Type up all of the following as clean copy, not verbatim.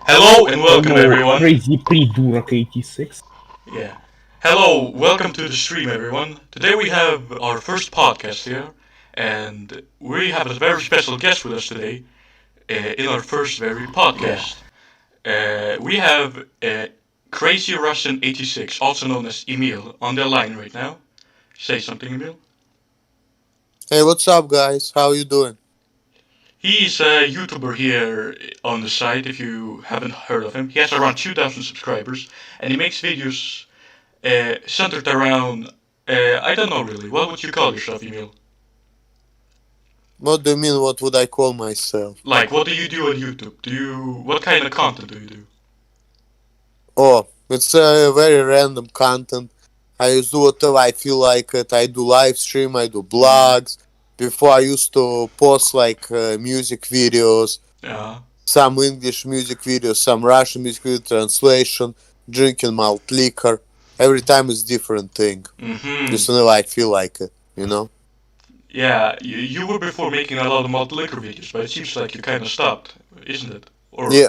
Hello and welcome everyone. CrazyRussian86. Yeah. Hello, welcome to the stream everyone. Today we have our first podcast here and we have a very special guest with us today in our first very podcast. We have CrazyRussian86, also known as Emil, on the line right now. Say something, Emil. Hey, what's up, guys? How you doing? He's a YouTuber here on the site, if you haven't heard of him. He has around 2,000 subscribers, and he makes videos centered around, I don't know really, what would you call yourself, Emil? What do you mean? What would I call myself? Like, what do you do on YouTube? What kind of content do you do? Oh, it's very random content. I just do whatever I feel like it. I do live stream. I do blogs. Before I used to post like music videos, Yeah. some English music videos, some Russian music video translation, drinking malt liquor. Every time it's different thing. Just whenever I feel like it, you know. Yeah, you were before making a lot of malt liquor videos, but it seems like you kind of stopped, isn't it? Or Yeah.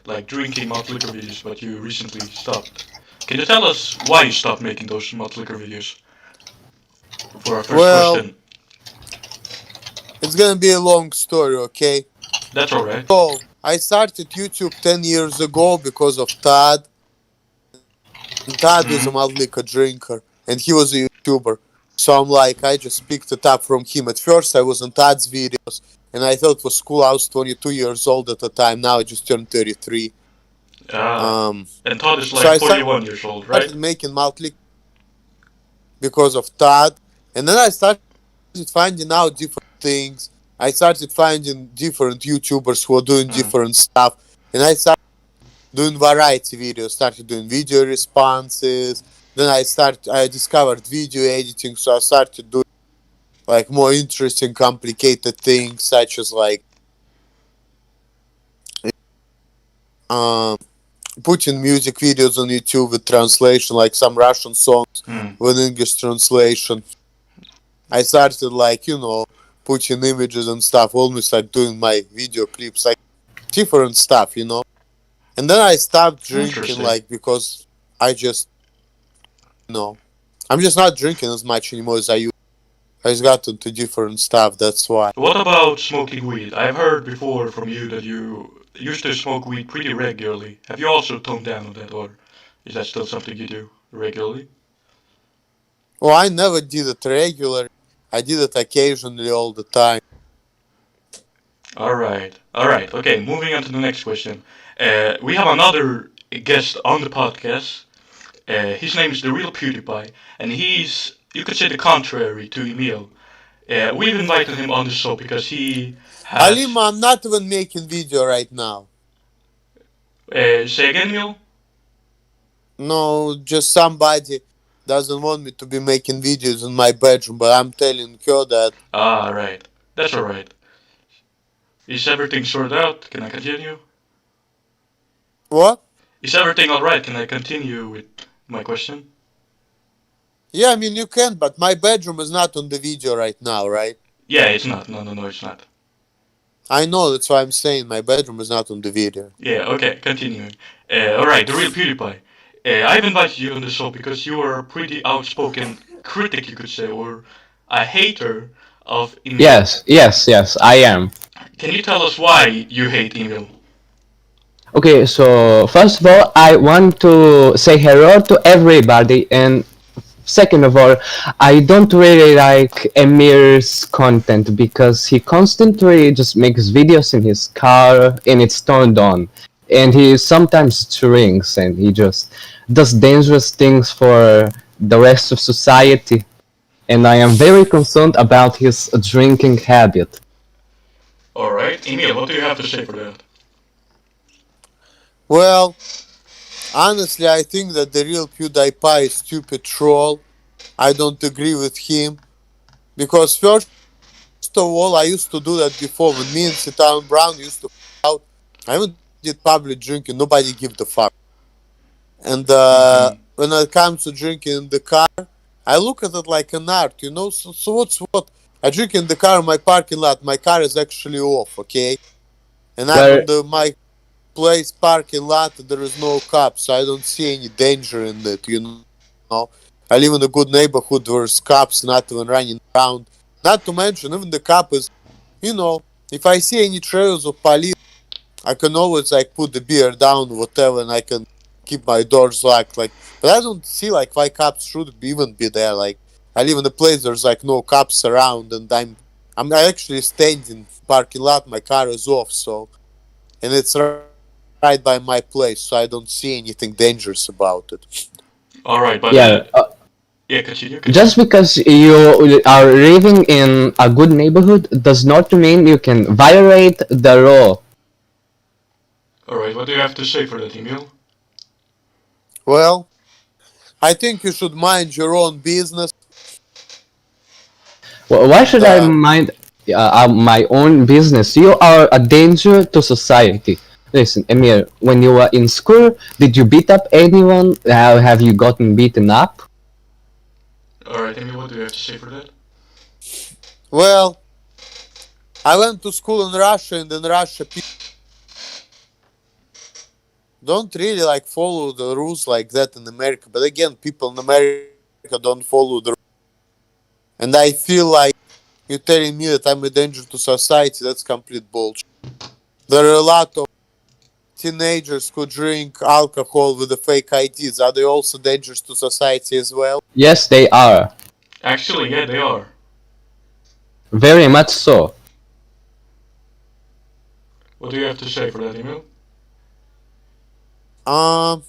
like drinking malt liquor videos, but you recently stopped. Can you tell us why you stopped making those malt liquor videos? For our first Well, question. it's gonna be a long story, okay? That's alright. So, I started YouTube 10 years ago because of Todd. And Todd was a malt liquor drinker, and he was a YouTuber. So I'm like, I just picked it up from him. At first, I was on Todd's videos, and I thought it was cool. I was 22 years old at the time. Now I just turned 33. And Todd is so like I 41 years old, right? started making malt liquor because of Todd. And then I started finding out different things. I started finding different YouTubers who are doing different stuff. And I started doing variety videos, started doing video responses. Then I discovered video editing, so I started doing like more interesting, complicated things, such as like putting music videos on YouTube with translation, like some Russian songs with English translation. I started like, putting images and stuff, almost like doing my video clips, like different stuff, And then I stopped drinking, like, because I just, I'm just not drinking as much anymore as I used. I just got into different stuff, that's why. What about smoking weed? I've heard before from you that you used to smoke weed pretty regularly. Have you also toned down on that, or is that still something you do regularly? Well, I never did it regularly. I did it occasionally all the time. Alright. Okay, moving on to the next question. We have another guest on the podcast. His name is The Real PewDiePie, and he's, you could say, the contrary to Emil. We've invited him on the show because he has... Alima, I'm not even making video right now. Say again, Emil? No, just somebody doesn't want me to be making videos in my bedroom, but I'm telling her that... Right. That's alright. Is everything sorted out? Can I continue? What? Is everything alright? Can I continue with my question? Yeah, I mean, you can, but my bedroom is not on the video right now, right? Yeah, it's not. No, it's not. I know, that's why I'm saying my bedroom is not on the video. Yeah, okay, continuing. Alright, The Real PewDiePie. I've invited you on the show because you are a pretty outspoken critic, you could say, or a hater of Emil. Yes, I am. Can you tell us why you hate Emil? Okay, so first of all, I want to say hello to everybody, and second of all, I don't really like Emir's content because he constantly just makes videos in his car and it's turned on. And he sometimes drinks and he just does dangerous things for the rest of society. And I am very concerned about his drinking habit. Alright, Emil, what do you have to say for that? Well, honestly, I think that The Real PewDiePie is stupid troll. I don't agree with him. Because first of all, I used to do that before. When me and Citan Brown used to out, I even did public drinking. Nobody give the fuck. And when it comes to drinking in the car, I look at it like an art, So what's what? I drink in the car in my parking lot. My car is actually off, okay? And I'm on place parking lot, there is no cops, so I don't see any danger in it, you know. I live in a good neighborhood, there's cops not even running around. Not to mention, even the cop is, you know, if I see any trails of police, I can always like put the beer down, whatever, and I can keep my doors locked. Like, but I don't see like why cops should even be there. Like, I live in a place there's like no cops around, and I'm actually standing parking lot. My car is off, so and it's right by my place, so I don't see anything dangerous about it. All right, but Yeah, yeah, continue. just because you are living in a good neighborhood does not mean you can violate the law. All right, what do you have to say for that, Emil? Well, I think you should mind your own business. Why should I Uh, mind my own business? You are a danger to society. Listen, Emir, when you were in school, did you beat up anyone? Have you gotten beaten up? All right, Emil, what do you have to say for that? well, I went to school in Russia, and in Russia, people don't really like follow the rules like that in America. But again, people in America don't follow the rules. And I feel like you're telling me that I'm a danger to society. That's complete bullshit. There are a lot of teenagers who drink alcohol with the fake IDs. Are they also dangerous to society as well? Yes, they are. Actually, yeah, they are. Very much so. What do you have to say for that, Emil? Um,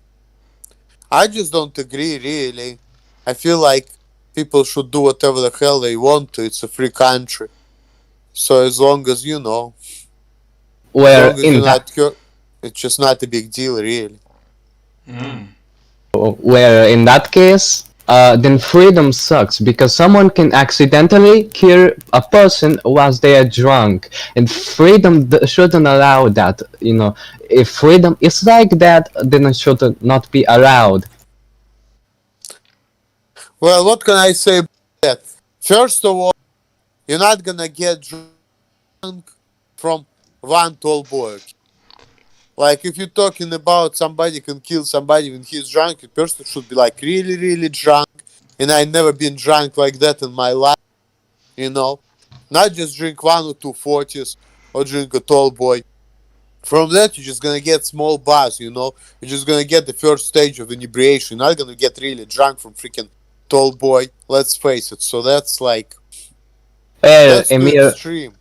I just don't agree, really. I feel like people should do whatever the hell they want to. It's a free country. So as long as you know, as Where long as in you're that not hurt, it's just not a big deal, really. where in that case, then freedom sucks because someone can accidentally kill a person whilst they are drunk, and freedom shouldn't allow that. You know, if freedom is like that, then it should not be allowed. Well, what can I say about that? First of all, you're not gonna get drunk from one tall boy. Like if you're talking about somebody can kill somebody when he's drunk, the person should be like really, really drunk. And I never been drunk like that in my life, you know. Not just drink 1 or 2 40s or drink a tall boy. From that, you're just gonna get small buzz, you know. You're just gonna get the first stage of inebriation. You're not gonna get really drunk from freaking tall boy. Let's face it. So that's like Well, that's too Emir, extreme.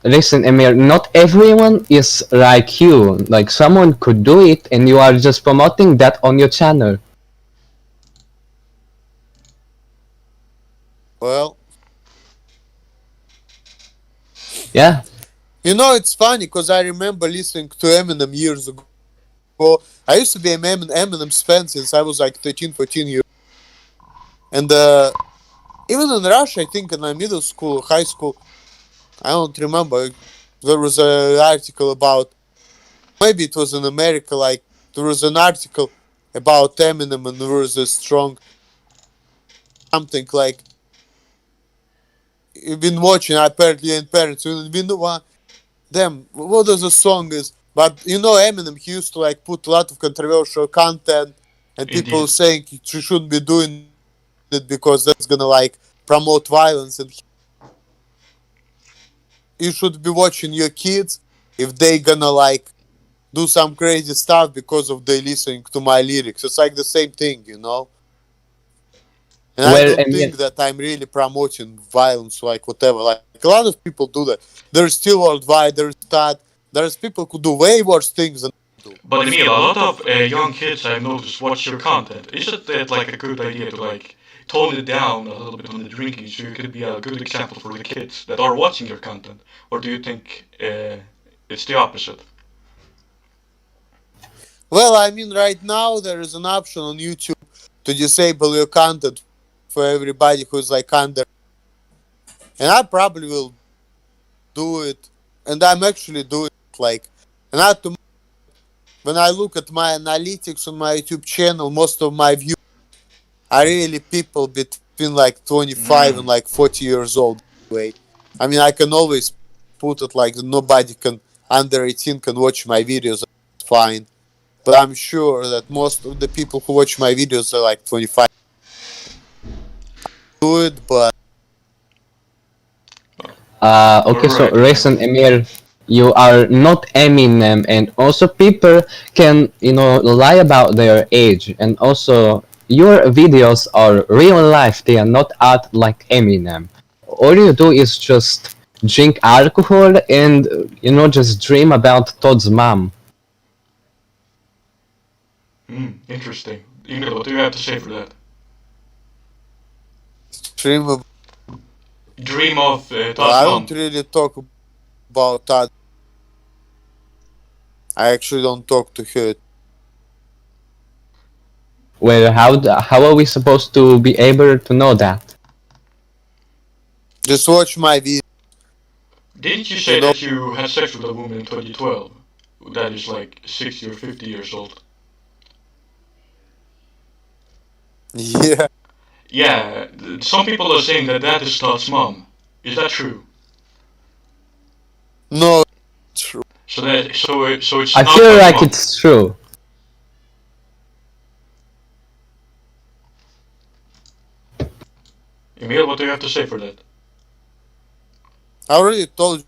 listen, Emir, not everyone is like you. Like someone could do it, and you are just promoting that on your channel. Well, Yeah. you know, it's funny because I remember listening to Eminem years ago. I used to be an Eminem's fan since I was like 13, 14 years. And even in Russia, I think in my middle school, high school, I don't remember, there was an article about, maybe it was in America, like there was an article about Eminem and there was a strong something like, you've been watching, apparently, and parents, you've been the one. Damn, what does the song is? But you know, Eminem, he used to like put a lot of controversial content, and people Indeed. saying you shouldn't be doing it because that's gonna like promote violence, and you should be watching your kids if they gonna like do some crazy stuff because of they listening to my lyrics. It's like the same thing, you know. And I Well, don't Emir, think that I'm really promoting violence, like whatever. Like a lot of people do that. There's still worldwide. There's people who do way worse things than I do. But Emil, a lot of young kids I've noticed watch your content. Isn't that like a good idea to like tone it down a little bit on the drinking so you could be a good example for the kids that are watching your content? Or do you think it's the opposite? Well, I mean, right now there is an option on YouTube to disable your content for everybody who's like under, and I probably will do it, and I'm actually doing it. Like, and not to, when I look at my analytics on my YouTube channel, most of my views are really people between like 25 and like 40 years old. Way, I mean, I can always put it like nobody can under 18 can watch my videos. It's fine. But I'm sure that most of the people who watch my videos are like 25. Do it, but Okay, so Alright, listen, Emir, you are not Eminem, and also people can, lie about their age, and also your videos are real life, they are not art like Eminem. All you do is just drink alcohol and, just dream about Todd's mom. Interesting. Emil, what do you have to say for that? stream. Dream of Well, Todd's I mom. don't really talk about that. I actually don't talk to her. Well, how are we supposed to be able to know that? Just watch my video. Didn't you say You know- that you had sex with a woman in 2012? That is like 60 or 50 years old. Yeah. Yeah, some people are saying that that is Todd's mom. Is that true? No, it's true. So it's I not feel Todd's like mom. it's true. Emil, what do you have to say for that? I already told you.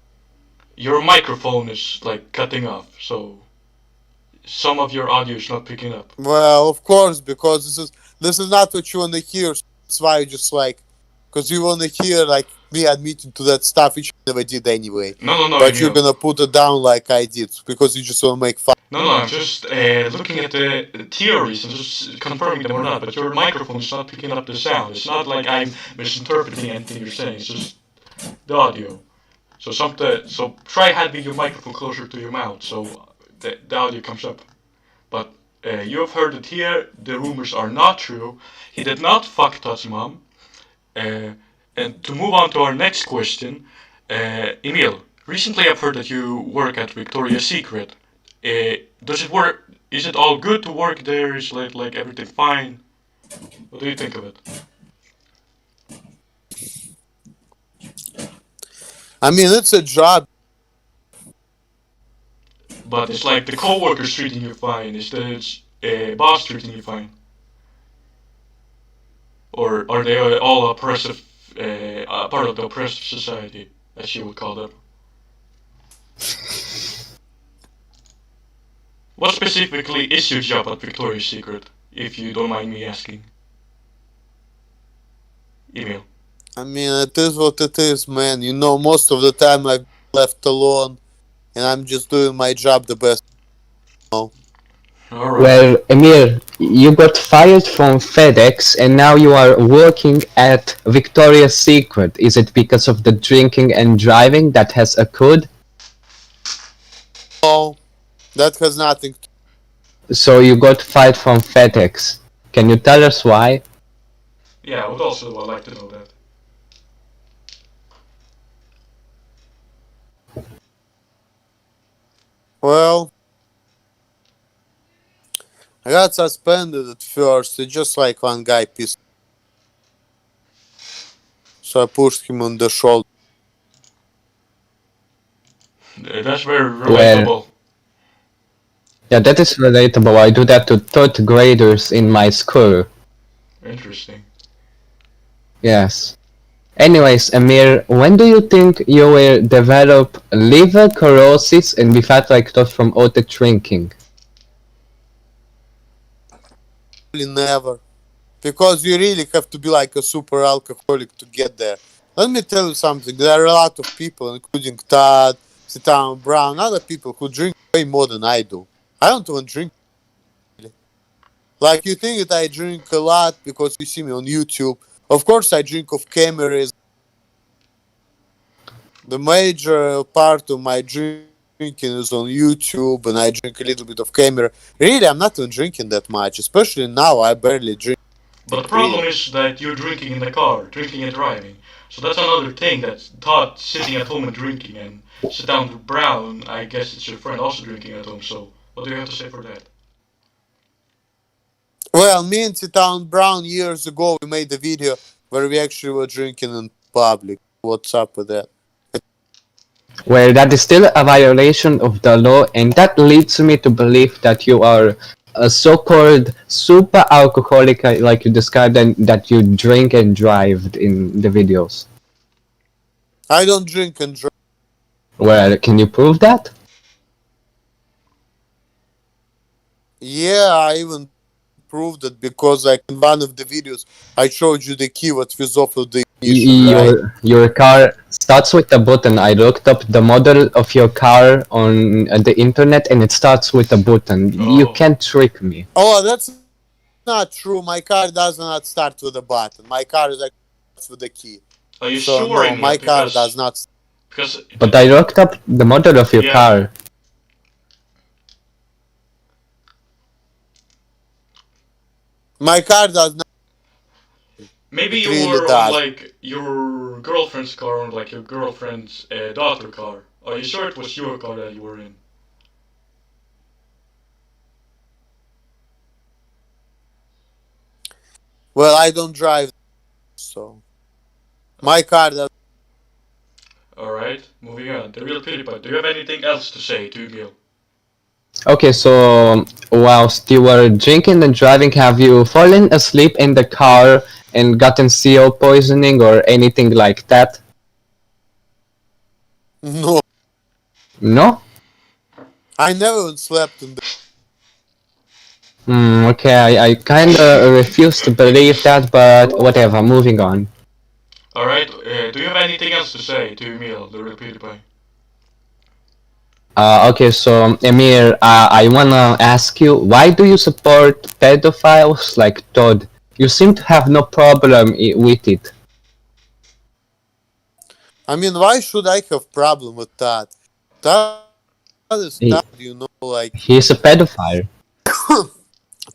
Your microphone is like cutting off, so some of your audio is not picking up. Well, of course, because this is not what you want to hear. So that's why you just like, because you want to hear like me admitting to that stuff, which I never did anyway. No, But you're Emil. gonna put it down like I did because you just want to make fun. No, I'm just looking at the theories and just confirming them or not. But your microphone is not picking up the sound. It's not like I'm misinterpreting anything you're saying. It's just the audio. So try having your microphone closer to your mouth so the audio comes up. But you have heard it here. The rumors are not true. He did not fuck Todd's mom. And to move on to our next question, Emil, recently I've heard that you work at Victoria's Secret. Does it work? Is it all good to work there? Is like everything fine? What do you think of it? I mean, it's a job. But it's like the co-workers treating you fine. Is the boss treating you fine? Or are they all oppressive, part of the oppressive society, as you would call them? What specifically is your job at Victoria's Secret, if you don't mind me asking? Email. I mean, it is what it is, man. You know, most of the time I'm left alone, and I'm just doing my job the best. Alright. Well, Emir, you got fired from FedEx and now you are working at Victoria's Secret. Is it because of the drinking and driving that has occurred? No, that has nothing to So you got fired from FedEx. Can you tell us why? Yeah, I would also like to know that. Well, I got suspended at first. It's just like one guy pissed. So I pushed him on the shoulder. That's very relatable. Yeah, that is relatable. I do that to third graders in my school. Interesting. Yes. Anyways, Amir, when do you think you will develop liver cirrhosis and be fat like Todd from all the drinking? Really never. Because you really have to be like a super alcoholic to get there. Let me tell you something. There are a lot of people, including Todd, Citan Brown, other people who drink way more than I do. I don't even drink. Like, you think that I drink a lot because you see me on YouTube. Of course, I drink off cameras. The major part of my drinking is on YouTube, and I drink a little bit of camera. Really, I'm not even drinking that much, especially now. I barely drink. But the problem is that you're drinking in the car, drinking and driving. So that's another thing that's Todd sitting at home and drinking, and sit down with Brown, I guess it's your friend also drinking at home, so what do you have to say for that? Well, me and Citan Brown years ago, we made a video where we actually were drinking in public. What's up with that? Where that is still a violation of the law, and that leads me to believe that you are a so-called super alcoholic, like you described, and that you drink and drive in the videos. I don't drink and drive. Well, can you prove that? Yeah, I even proved it because like in one of the videos I showed you the key what was off of the ignition, right? Your car starts with a button. I looked up the model of your car on the internet, and it starts with a button. You Oh. can't trick me. Oh, that's not true. My car does not start with a button. My car is like with a key. Are you So sure, no, Emil? my car does not. Because But I looked up the model of your Yeah. car. My car does not. maybe It you really were on does. like your girlfriend's car, or like your girlfriend's daughter car. Are you sure it was your car that you were in? Well, I don't drive, so my car does. Alright, moving on. The real PewDiePie. Do you have anything else to say to Emil? Okay, so whilst you were drinking and driving, have you fallen asleep in the car and gotten CO poisoning or anything like that? No, No? I never even slept in the. Okay, I kinda refuse to believe that, but whatever, moving on. Alright, do you have anything else to say to Emil, the real PewDiePie? Okay, so Emir, I wanna ask you, why do you support pedophiles like Todd? You seem to have no problem with it. I mean, why should I have problem with that? That is He, that, like he's a pedophile.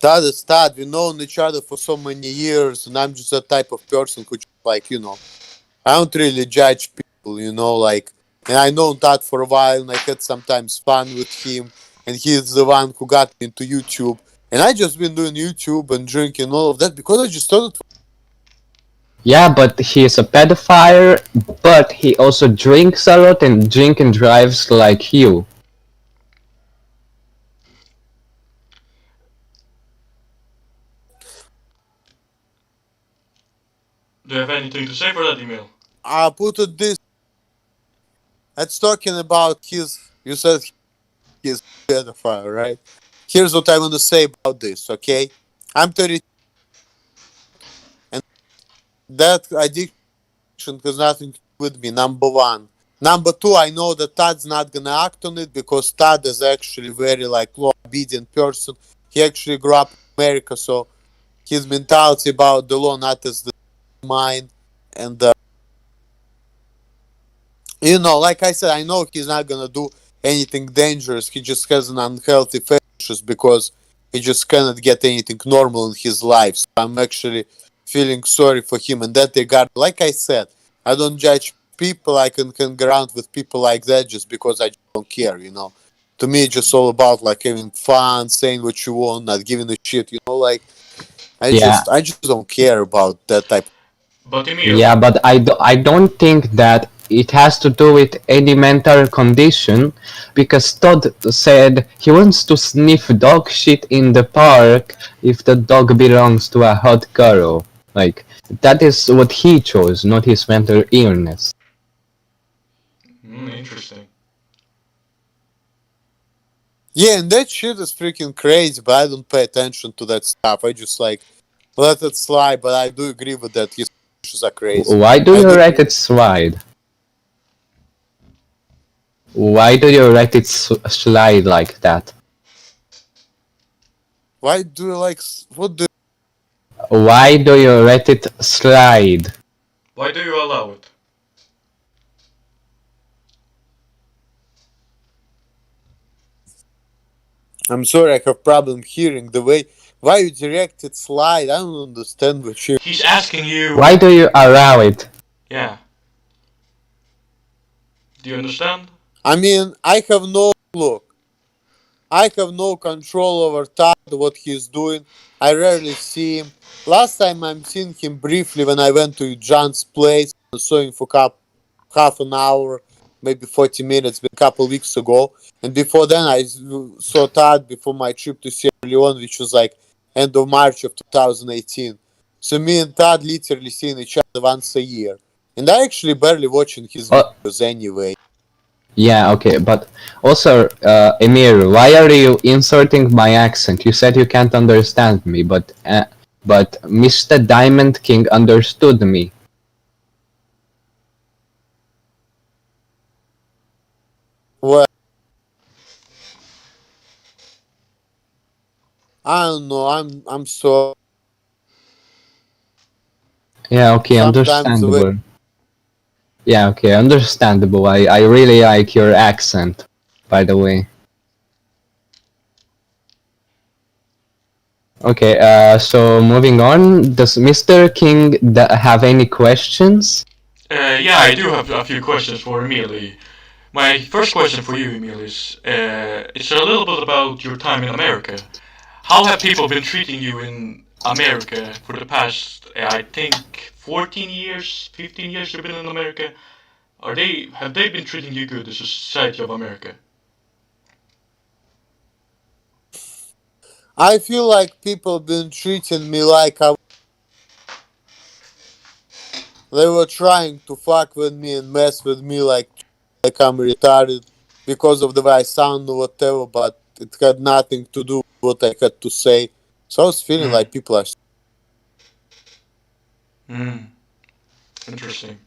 that is that. We've known each other for so many years, and I'm just that type of person who, like, I don't really judge people, like, and I know that for a while, and I had sometimes fun with him, and he's the one who got me into YouTube, and I just been doing YouTube and drinking all of that because I just thought it. Yeah, but he is a pedophile, but he also drinks a lot and drink and drives like you. Do you have anything to say for that, Emil? I put it this. That's talking about his. You said he's a pedophile, right? Here's what I want to say about this. Okay, I'm 30, and that addiction has nothing to do with me. Number one. Number two, I know that Todd's not gonna act on it because Todd is actually very like law obedient person. He actually grew up in America, so his mentality about the law not as the mine. And like I said, I know he's not gonna do anything dangerous. He just has an unhealthy fetishes because he just cannot get anything normal in his life. So I'm actually feeling sorry for him in that regard. Like I said, I don't judge people. I can hang around with people like that just because I don't care. To me, it's just all about like having fun, saying what you want, not giving a shit. Like Yeah, I just don't care about that type. But Emil, yeah, but I don't think that it has to do with any mental condition, because Todd said he wants to sniff dog shit in the park if the dog belongs to a hot girl. Like, that is what he chose, not his mental illness. interesting. Yeah, and that shit is freaking crazy, but I don't pay attention to that stuff. I just like let it slide, but I do agree with that. His issues are crazy. Why do I you do. let it slide? Why do you let it slide like that? Why do you like what do? Why do you let it slide? Why do you allow it? I'm sorry, I have problem hearing the way why you direct it slide. I don't understand what you. He's asking you. Why do you allow it? Yeah. Do you understand? I mean, I have no look. I have no control over Todd, what he's doing. I rarely see him. Last time I'm seeing him briefly when I went to John's place. I saw him for half an hour maybe 40 minutes, a couple weeks ago. And before then, I saw Todd before my trip to Sierra Leone, which was like end of March of 2018. So me and Todd literally seeing each other once a year. And I actually barely watching his videos anyway. Yeah, okay, but also, Emir, why are you inserting my accent? You said you can't understand me, but MisterDiamondKing understood me. Well, I don't know. I'm so. Yeah, okay, Sometimes understandable. Yeah, okay, understandable. I really like your accent, by the way. Okay, so moving on, does Mr. King have any questions? Yeah, I do have a few questions for Emily. My first question for you, Emil, is it's a little bit about your time in America. How have people been treating you in America for the past, I think, 14 years, 15 years you've been in America? Have they been treating you good as a society of America? I feel like people been treating me like they were trying to fuck with me and mess with me like I'm retarded because of the way I sound or whatever, but it had nothing to do with what I had to say. So I was feeling like people are. Interesting.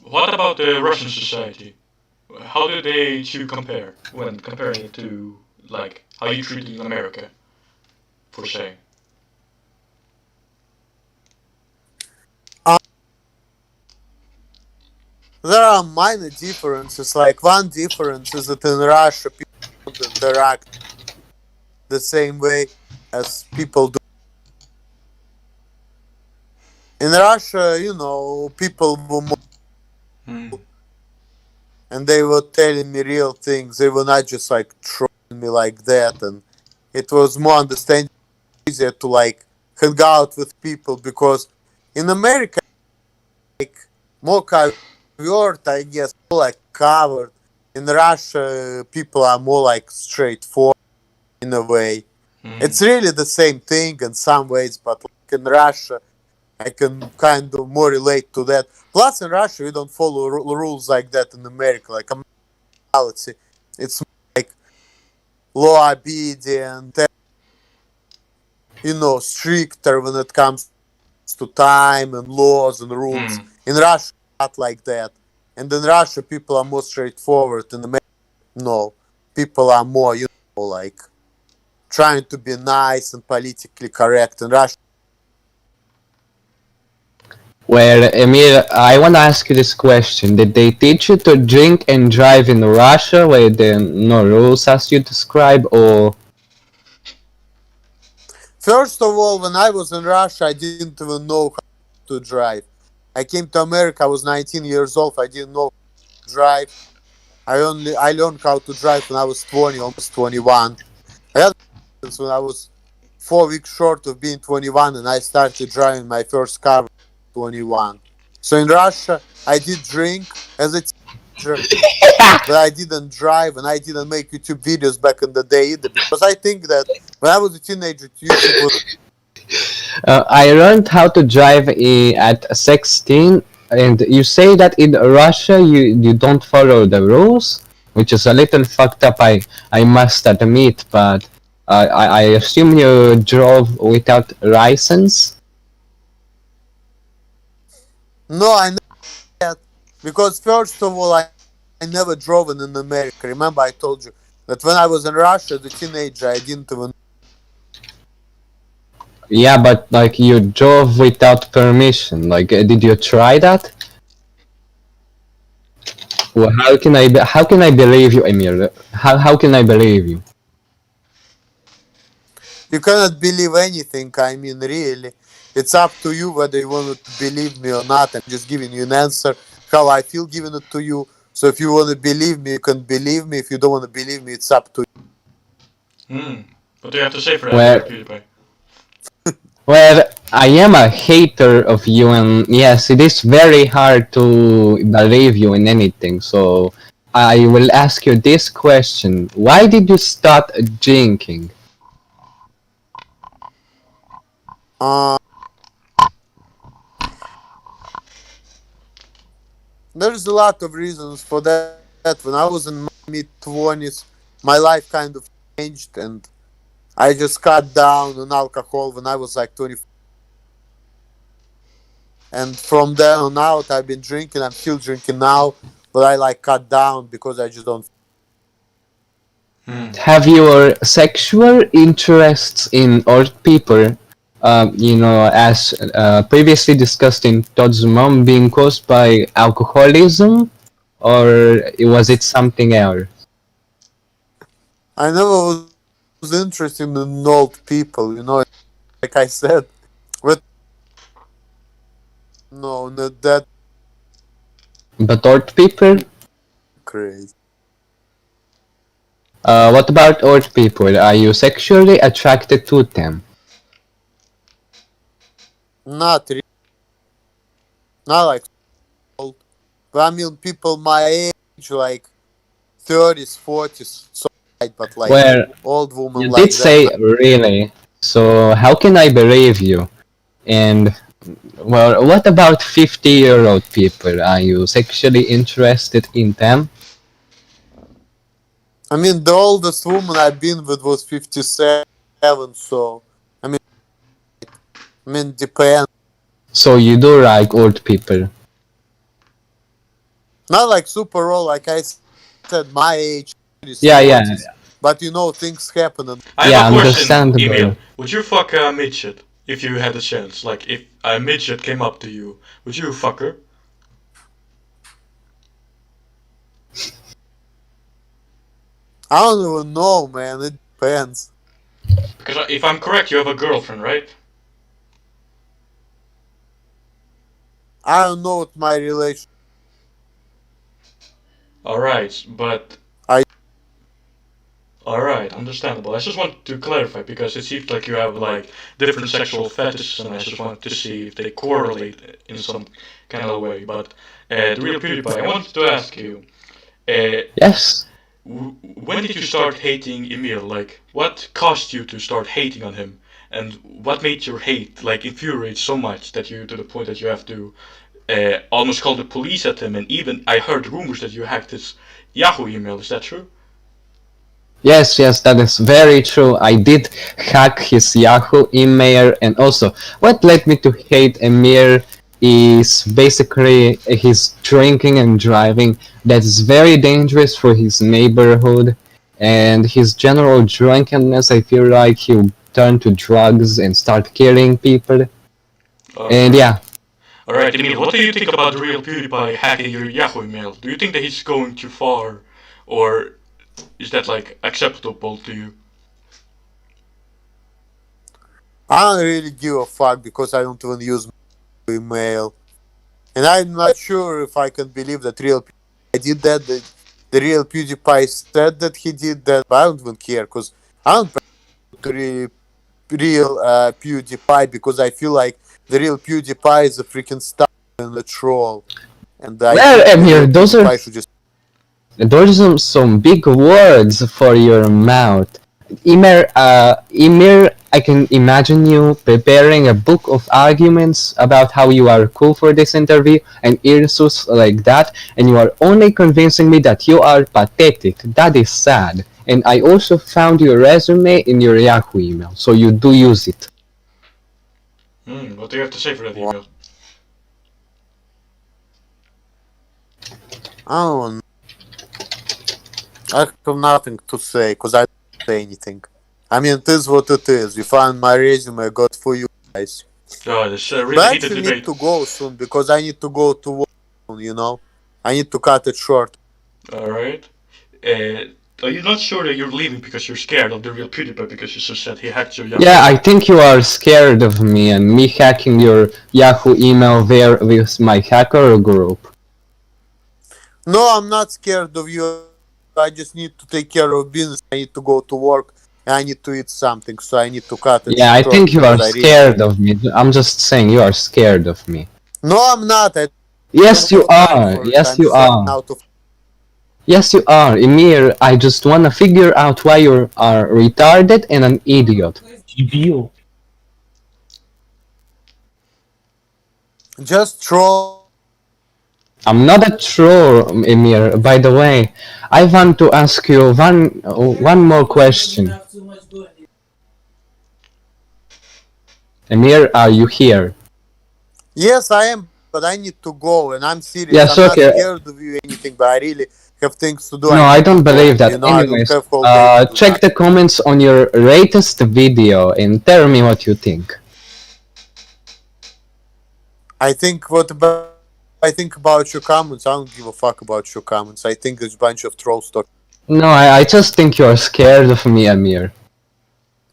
What about the Russian society? How do they two compare when comparing it to like how you treat in America, for say? There are minor differences. Like one difference is that in Russia people don't interact the same way as people do. In Russia, people were more, and they were telling me real things. They were not just like trolling me like that, and it was more understanding, easier to like hang out with people because in America, like more covert, I guess, more like covered. In Russia, people are more like straightforward in a way. It's really the same thing in some ways, but like in Russia, I can kind of more relate to that. Plus, in Russia, we don't follow rules like that in America. Like American, it's like law obedient, stricter when it comes to time and laws and rules. In Russia, not like that. And in Russia, people are more straightforward. In America, no, people are more, like trying to be nice and politically correct. In Russia. Well, Emir, I want to ask you this question. Did they teach you to drink and drive in Russia where there are no rules as you describe, or? First of all, when I was in Russia, I didn't even know how to drive. I came to America, I was 19 years old, I didn't know how to drive. I learned how to drive when I was 20, almost 21. I had when I was 4 weeks short of being 21, and I started driving my first car when I was 21. So in Russia, I did drink as a teenager, but I didn't drive and I didn't make YouTube videos back in the day either, because I think that when I was a teenager, YouTube was. I learned how to drive at 16, and you say that in Russia you don't follow the rules, which is a little fucked up, I must admit, but I assume you drove without license? No, I never had, because first of all, I never drove in America. Remember, I told you that when I was in Russia as a teenager, I didn't even. Yeah, but like you drove without permission. Like, did you try that? Well, how can I believe you, Emir? How can I believe you? You cannot believe anything. I mean, really, it's up to you whether you want to believe me or not. I'm just giving you an answer how I feel giving it to you. So if you want to believe me, you can believe me. If you don't want to believe me, it's up to you. What do you have to say for that, PewDiePie? Well, I am a hater of you, and yes, it is very hard to believe you in anything. So I will ask you this question. Why did you start drinking? Uh, there's a lot of reasons for that. When I was in my mid-20s, my life kind of changed, and I just cut down on alcohol when I was like 24. And from then on out, I've been drinking. I'm still drinking now, but I like cut down because I just don't. Have your sexual interests in old people, as previously discussed in Todd's mom, being caused by alcoholism, or was it something else? I never was interested in old people, like I said. But no, not that But old people? crazy. What about old people? Are you sexually attracted to them? Not really, not like old. But I mean, people my age, like 30s, 40s, so right, but like Well, old woman you like did that. say really, so how can I believe you? And, well, what about 50-year-old people? Are you sexually interested in them? I mean, the oldest woman I've been with was 57, so depends. So you do like old people? Not like super old, like I said, my age, 30s, Yeah, 40s. But things happen. And I Yeah, have a question, understandable. Emil. Would you fuck a midget if you had a chance? Like, if a midget came up to you, would you fuck her? I don't even know, man. It depends. Because if I'm correct, you have a girlfriend, right? I don't know what my relation. Alright, but... I- Alright, understandable. I just want to clarify, because it seems like you have, like, different sexual fetishes, and I just wanted to see if they correlate in some kind of way. But, the real PewDiePie, I wanted to ask you... Yes. When did you start hating Emil? Like, what caused you to start hating on him? And what made your hate, like, infuriate so much that you, to the point that you have to almost call the police at him? And even, I heard rumors that you hacked his Yahoo email, is that true? Yes, that is very true. I did hack his Yahoo email, and also what led me to hate Emir is basically his drinking and driving. That is very dangerous for his neighborhood, and his general drunkenness. I feel like he'll turn to drugs and start killing people. And yeah. Alright, Emil, what do you think about the real PewDiePie hacking your Yahoo email? Do you think that he's going too far? Or is that, like, acceptable to you? I don't really give a fuck because I don't even use my email. And I'm not sure if I can believe that real PewDiePie did that. The real PewDiePie said that he did that, but I don't even care because I don't to real PewDiePie because I feel like the real PewDiePie is a freaking star and a troll. And I Well, Emir, those are some big words for your mouth. Emir, I can imagine you preparing a book of arguments about how you are cool for this interview and insults like that, and you are only convincing me that you are pathetic. That is sad. And I also found your resume in your Yahoo email, so you do use it. What do you have to say for that email? I don't know. I have nothing to say because I don't say anything. I mean, it is what it is. You find my resume, good for you guys. Oh, this really But I heated actually debate. need to go soon because I need to go to work soon, I need to cut it short. Alright. Are you not sure that you're leaving because you're scared of the real PewDiePie because you just said he hacked your Yahoo? Yeah, I think you are scared of me and me hacking your Yahoo email there with my hacker group. No, I'm not scared of you. I just need to take care of business. I need to go to work. And I need to eat something, so I need to cut it Yeah, I short. think you are because scared of me. I'm just saying you are scared of me. No, I'm not. Yes, you are. Yes, you are. Yes, you are, Emir. I just wanna figure out why you are retarded and an idiot. Дебил. Just troll. I'm not a troll, Emir. By the way, I want to ask you one more question. Emir, are you here? Yes, I am, but I need to go, and I'm serious. Yes, I'm okay. not scared of you anything, but I really have things to do. No, I don't believe that. You know, Anyways, I don't have whole day to do check the comments on your latest video and tell me what you think. I think about your comments. I don't give a fuck about your comments. I think it's a bunch of troll stock. No, I just think you're scared of me, Amir.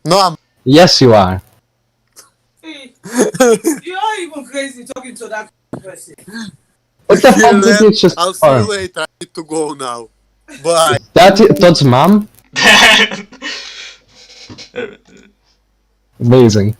No, I'm. Yes, you are. You are even crazy talking to that person. What the fuck did you just I'll see you later. I need to go now. Bye. Todd's mom? Amazing.